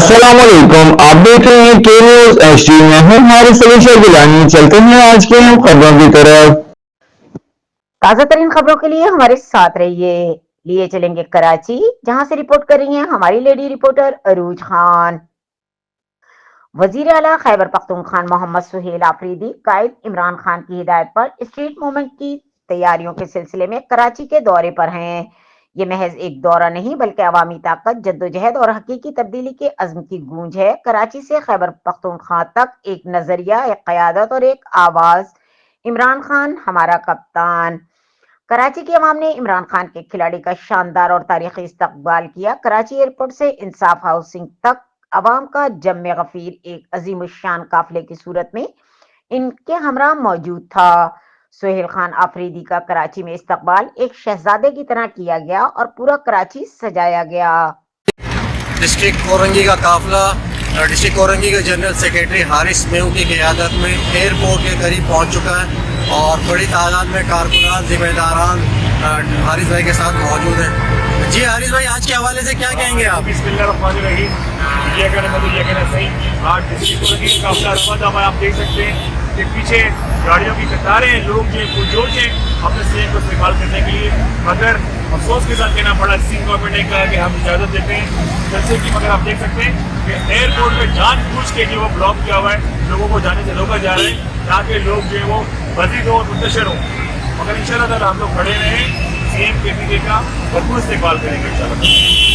السلام علیکم، آپ دیکھ رہے ہیں کے نیوز ایچ ڈی میں ہوں ہمارے سلیشا گیلانی۔ چلتے ہیں آج کے ہم خبروں کی طرف۔ تازہ ترین خبروں کے لیے ہمارے ساتھ رہیے۔ لیے چلیں گے کراچی، جہاں سے رپورٹ کر رہی ہیں ہماری لیڈی رپورٹر عروج خان۔ وزیر اعلیٰ خیبر پختونخوا محمد سہیل آفریدی قائد عمران خان کی ہدایت پر اسٹریٹ موومنٹ کی تیاریوں کے سلسلے میں کراچی کے دورے پر ہیں۔ یہ محض ایک دورہ نہیں بلکہ عوامی طاقت، جدوجہد اور حقیقی تبدیلی کے عزم کی گونج ہے۔ کراچی سے خیبر پختونخوا تک ایک نظریہ، ایک قیادت اور ایک آواز، عمران خان ہمارا کپتان۔ کراچی کی عوام نے عمران خان کے کھلاڑی کا شاندار اور تاریخی استقبال کیا۔ کراچی ایئرپورٹ سے انصاف ہاؤسنگ تک عوام کا جم غفیر ایک عظیم الشان قافلے کی صورت میں ان کے ہمراہ موجود تھا۔ سہیل خان آفریدی کا کراچی میں استقبال ایک شہزادے کی طرح کیا گیا اور پورا کراچی سجایا گیا۔ ڈسٹرکٹ اورنگی کا قافلہ ڈسٹرکٹ اورنگی کے جنرل سیکریٹری حارث میو کی قیادت میں ایئرپورٹ کے قریب پہنچ چکا ہے اور بڑی تعداد میں کارکنان، ذمہ داران حارث بھائی کے ساتھ موجود ہیں۔ جی حارث بھائی، آج کے حوالے سے کیا کہیں گے آپ؟ بسم اللہ الرحمن الرحیم۔ یہ کہنا صحیح، آج ڈسٹرکٹ اورنگی کا قافلہ رواں ہوا۔ آپ دیکھ سکتے ہیں کہ پیچھے گاڑیوں کی قطاریں، لوگ جو پرجوش ہیں اپنے سی ایم کو استقبال کرنے کے لیے، مگر افسوس کے ساتھ کہنا پڑا سندھ گورنمنٹ نے کہا کہ ہم اجازت دیتے ہیں جلسے کی، مگر آپ دیکھ سکتے ہیں کہ ایئرپورٹ پہ جان بوجھ کے جو وہ بلاک کیا ہوا ہے، لوگوں کو جانے سے روکا جا رہا ہے تاکہ لوگ جو ہے وہ مزید ہو اور منتشر ہوں۔ مگر ان شاء اللہ تعالیٰ ہم لوگ کھڑے رہیں، سی ایم کے کا بھرپور استقبال کریں گے ان شاء اللہ۔